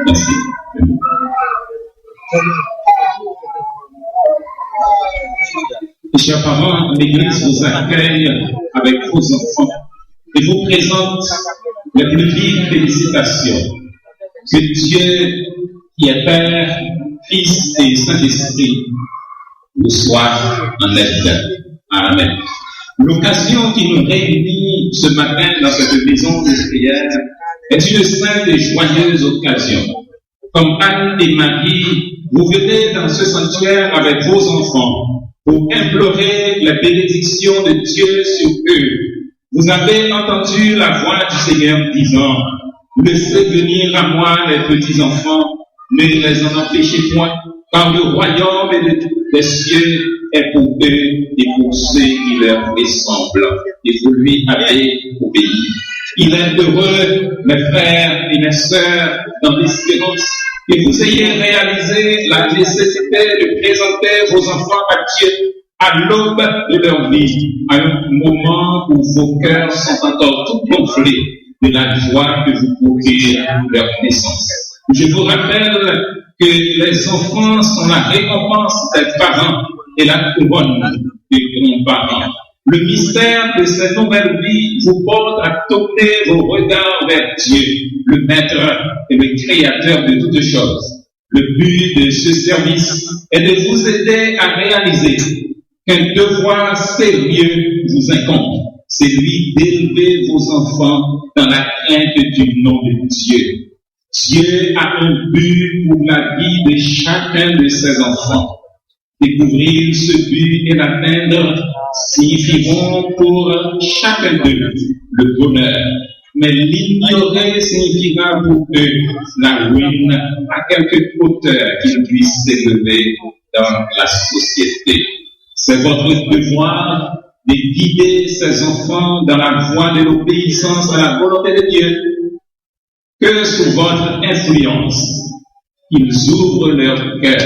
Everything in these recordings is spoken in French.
Merci. Chers parents, l'Église vous accueille avec vos enfants et vous présente les plus vives félicitations. Que Dieu, qui est Père, Fils et Saint-Esprit, vous soit en aide. Amen. L'occasion qui nous réunit ce matin dans cette maison de prière est une sainte et joyeuse occasion. Comme Anne et Marie, vous venez dans ce sanctuaire avec vos enfants pour implorer la bénédiction de Dieu sur eux. Vous avez entendu la voix du Seigneur disant: laissez venir à moi les petits enfants, ne les en empêchez point, car le royaume des cieux est pour eux et pour ceux qui leur ressemblent. Et vous lui avez obéi. Il est heureux, mes frères et mes sœurs, dans l'espérance, que vous ayez réalisé la nécessité de présenter vos enfants à Dieu à l'aube de leur vie, à un moment où vos cœurs sont encore tout gonflés de la joie que vous procure leur naissance. Je vous rappelle que les enfants sont la récompense des parents et la couronne des grands-parents. Le mystère de cette nouvelle vie vous porte à tourner vos regards vers Dieu, le Maître et le Créateur de toutes choses. Le but de ce service est de vous aider à réaliser qu'un devoir sérieux vous incombe, celui d'élever vos enfants dans la crainte du nom de Dieu. Dieu a un but pour la vie de chacun de ses enfants. Découvrir ce but et l'atteindre signifieront pour chacun d'eux le bonheur. Mais l'ignorer signifiera pour eux la ruine à quelque hauteur qu'ils puissent s'élever dans la société. C'est votre devoir de guider ces enfants dans la voie de l'obéissance à la volonté de Dieu. Que sous votre influence, ils ouvrent leur cœur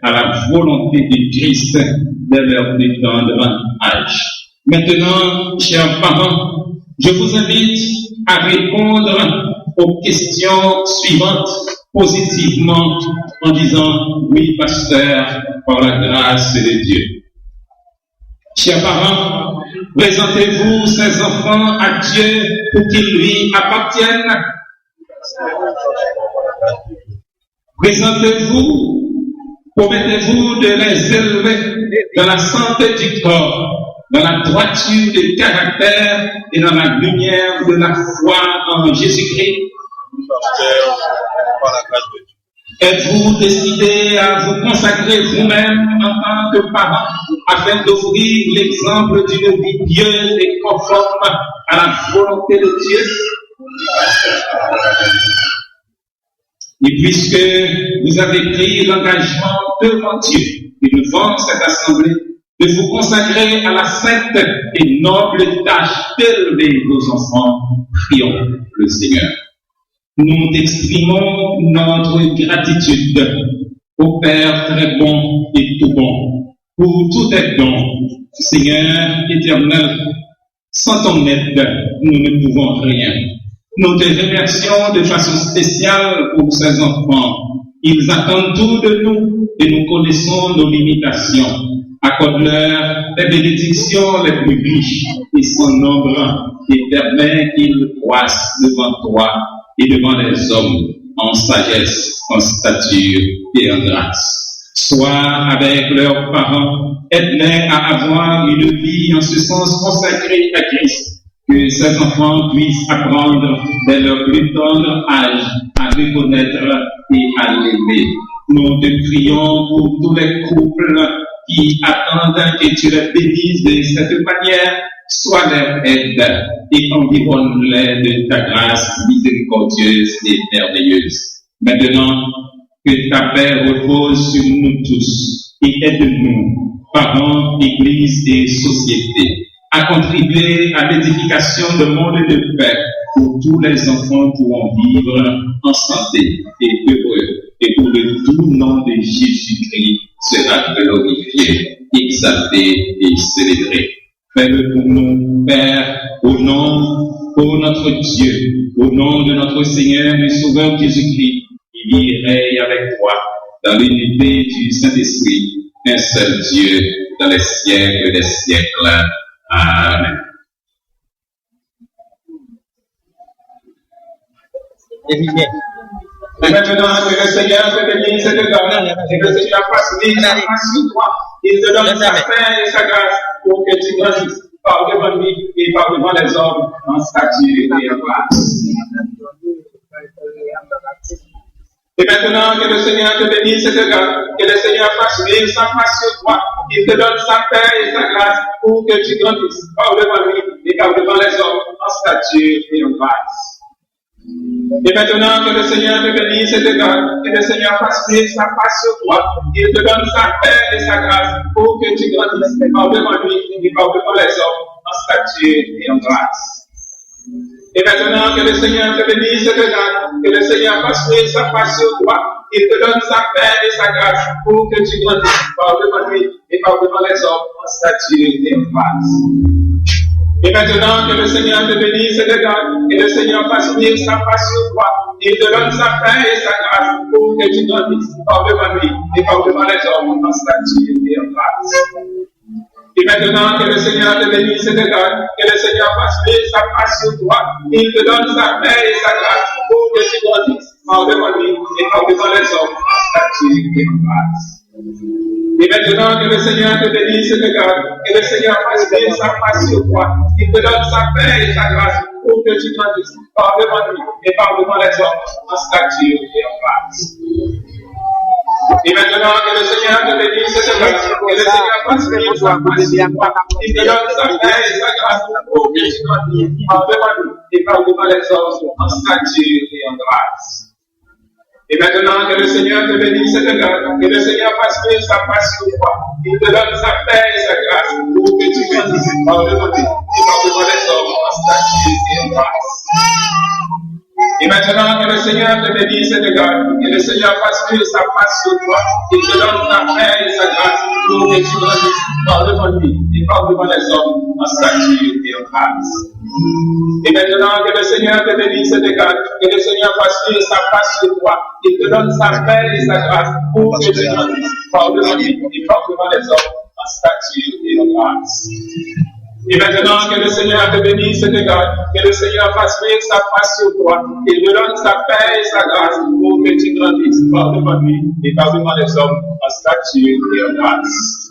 à la volonté de Christ dès leur plus tendre âge. Maintenant, chers parents, je vous invite à répondre aux questions suivantes positivement en disant: oui, pasteur, par la grâce de Dieu. Chers parents, présentez-vous ces enfants à Dieu pour qu'ils lui appartiennent. Présentez-vous, promettez-vous de les élever dans la santé du corps, dans la droiture du caractère et dans la lumière de la foi en Jésus-Christ. Êtes-vous décidé à vous consacrer vous-même en tant que parent afin d'offrir l'exemple d'une vie pieuse et conforme à la volonté de Dieu? Et puisque vous avez pris l'engagement devant Dieu et devant cette assemblée de vous consacrer à la sainte et noble tâche d'élever vos enfants, prions le Seigneur. Nous exprimons notre gratitude au Père très bon et tout bon pour tous tes dons. Seigneur éternel, sans ton aide, nous ne pouvons rien. Nous te remercions de façon spéciale pour ces enfants. Ils attendent tout de nous et nous connaissons nos limitations. Accorde-leur les bénédictions les plus riches et sans nombre et permets qu'ils croissent devant toi et devant les hommes en sagesse, en stature et en grâce. Sois avec leurs parents, aide-les à avoir une vie en ce sens consacrée à Christ. Que ces enfants puissent apprendre dès leur plus tendre âge à le connaître et à l'aimer. Nous te prions pour tous les couples qui attendent que tu les bénisses de cette manière. Sois leur aide et environne-les de ta grâce miséricordieuse et merveilleuse. Maintenant, que ta paix repose sur nous tous et aide-nous, parents, église et société, à contribuer à l'édification de monde de paix où tous les enfants pourront vivre en santé et heureux, et où le doux nom de Jésus-Christ sera glorifié, exalté et célébré. Fais-le pour nous, Père, au nom, pour notre Dieu, au nom nom de notre Seigneur et Sauveur Jésus-Christ, qui règne avec toi dans l'unité du Saint-Esprit, un seul Dieu, dans les siècles des siècles. Amen. Et maintenant, que le Seigneur te bénisse et te garde, et que le Seigneur fasse venir sur toi, il te donne sa paix et sa grâce pour que tu grandisses par devant lui et par devant les hommes en stature et en grâce. Et maintenant, que le Seigneur te bénisse et te garde, que le Seigneur fasse venir sa face sur toi, il te donne sa paix et sa grâce pour que tu grandisses par devant lui et par devant les hommes en stature et en grâce. Et maintenant que le Seigneur te bénisse et te garde, que le Seigneur fasse venir sa face sur toi, il te donne sa paix et sa grâce pour que tu grandisses par devant lui et par devant les hommes en stature et en grâce. Et maintenant que le Seigneur te bénisse et te garde, que le Seigneur fasse venir sa face sur toi, il te donne sa paix et sa grâce pour que tu grandisses par devant lui et par devant les hommes en stature et en grâce. Et maintenant que le Seigneur te bénisse et te garde, et le Seigneur fasse venir sa face sur toi, il te donne sa paix et sa grâce pour que tu grandisses par devant lui et par devant les hommes en stature et en grâce. Et maintenant que le Seigneur te bénisse et te garde, que le Seigneur fasse venir sa face sur toi, il te donne sa paix et sa grâce pour que tu grandisses par devant lui et par devant les hommes en stature et en grâce. Et maintenant que le Seigneur te bénisse et te garde, que le Seigneur fasse venir sa face sur toi, il te donne sa paix et sa grâce pour que tu grandisses par devant lui et par devant les hommes en stature et en grâce. Et maintenant que le Seigneur te bénisse et te garde, que le Seigneur fasse venir sa face sur toi, il te donne sa paix et sa grâce pour que tu grandisses par devant lui et par devant les hommes en stature et en grâce. Et maintenant que le Seigneur te bénisse et te garde, que le Seigneur fasse venir sa face sur toi, il te donne sa paix et sa grâce pour que tu grandisses par devant lui et par devant les hommes en stature et en grâce. Et maintenant que le Seigneur te bénisse et te garde, que le Seigneur fasse venir sa face sur toi, il te donne sa paix et sa grâce pour que tu grandisses par devant lui et par devant les hommes en stature et en grâce. Et maintenant que le Seigneur te bénisse et te garde, que le Seigneur fasse venir sa face sur toi, il te donne sa paix et sa grâce pour que tu grandisses par devant lui et par devant les hommes en stature et en grâce. Et maintenant que le Seigneur te bénisse et te garde, que le Seigneur fasse venir sa face sur toi, il te donne sa paix et sa grâce pour que tu grandisses par devant lui et par devant les hommes en stature et en grâce.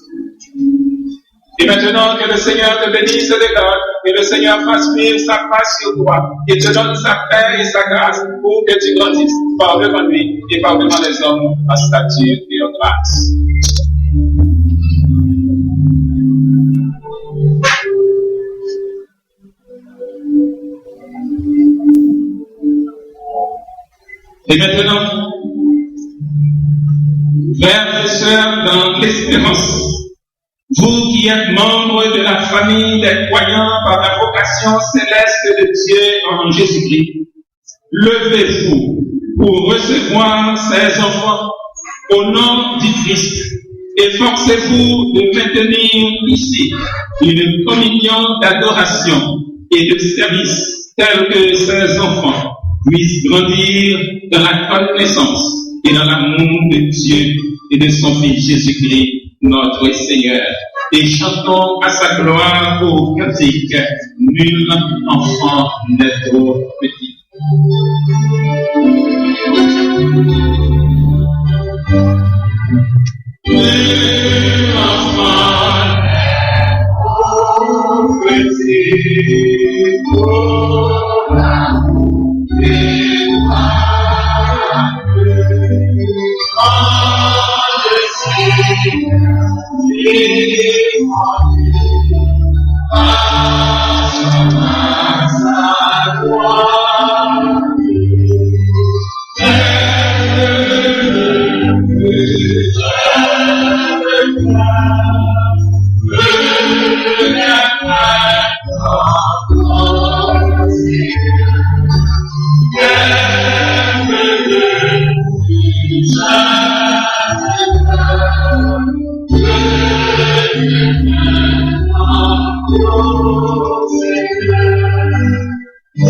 Et maintenant que le Seigneur te bénisse et te garde, que le Seigneur fasse venir sa face sur toi, et te donne sa paix et sa grâce pour que tu grandisses par devant lui et par devant les hommes en stature et en grâce. Et maintenant, frères et sœurs dans l'espérance, vous qui êtes membres de la famille des croyants par la vocation céleste de Dieu en Jésus-Christ, levez-vous pour recevoir ces enfants au nom du Christ. Efforcez-vous de maintenir ici une communion d'adoration et de service telle que ces enfants puissent grandir dans la connaissance et dans l'amour de Dieu et de son Fils Jésus-Christ, notre Seigneur. Et chantons à sa gloire au cantique, nul enfant n'est trop petit. Nul enfant n'est trop petit pour l'amour et toi.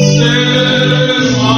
Ce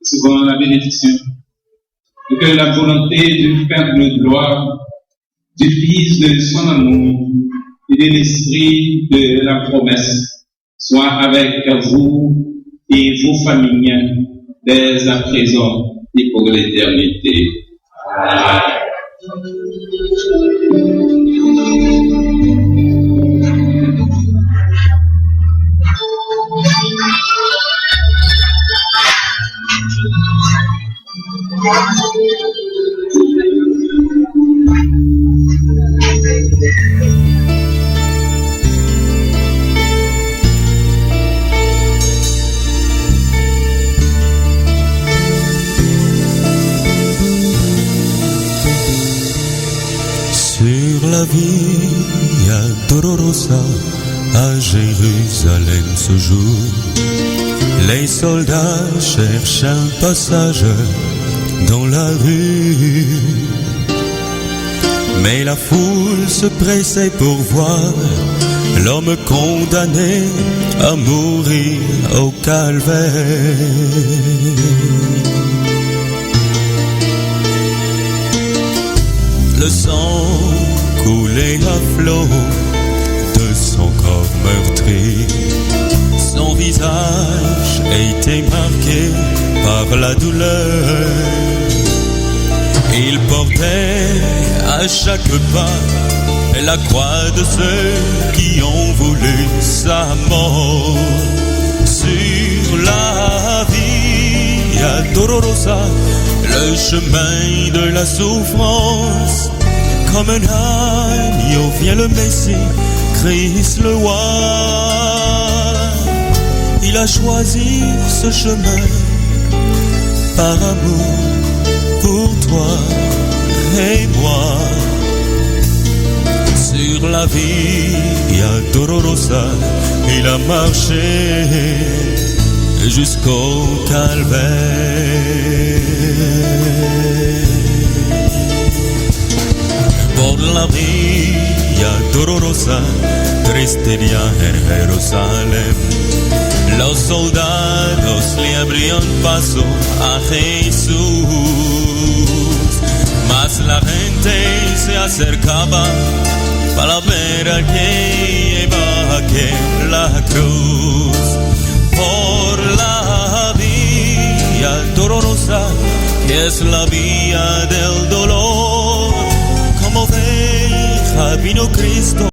Souvent la bénédiction, et que la volonté du Père de gloire, du Fils de son amour et de l'Esprit de la promesse soit avec vous et vos familles dès à présent et pour l'éternité. Amen. Sur la Via Dolorosa à Jérusalem ce jour, les soldats cherchent un passage dans la rue, mais la foule se pressait pour voir l'homme condamné à mourir au calvaire. Le sang coulait à flot de son corps meurtri. Son visage était marqué par la douleur. Il portait à chaque pas la croix de ceux qui ont voulu sa mort. Sur la Via Dolorosa, le chemin de la souffrance, comme un agneau vient le Messie, Christ le roi. Il a choisi ce chemin par amour pour toi et moi. Sur la Via Dolorosa, il a marché jusqu'au calvaire. Por la Via Dolorosa, triste día en Jerusalén, los soldados le abrían paso a Jesús, mas la gente se acercaba para ver a quien lleva la cruz. Por la Via Dolorosa, que es la vía del dolor, como oveja vino Cristo.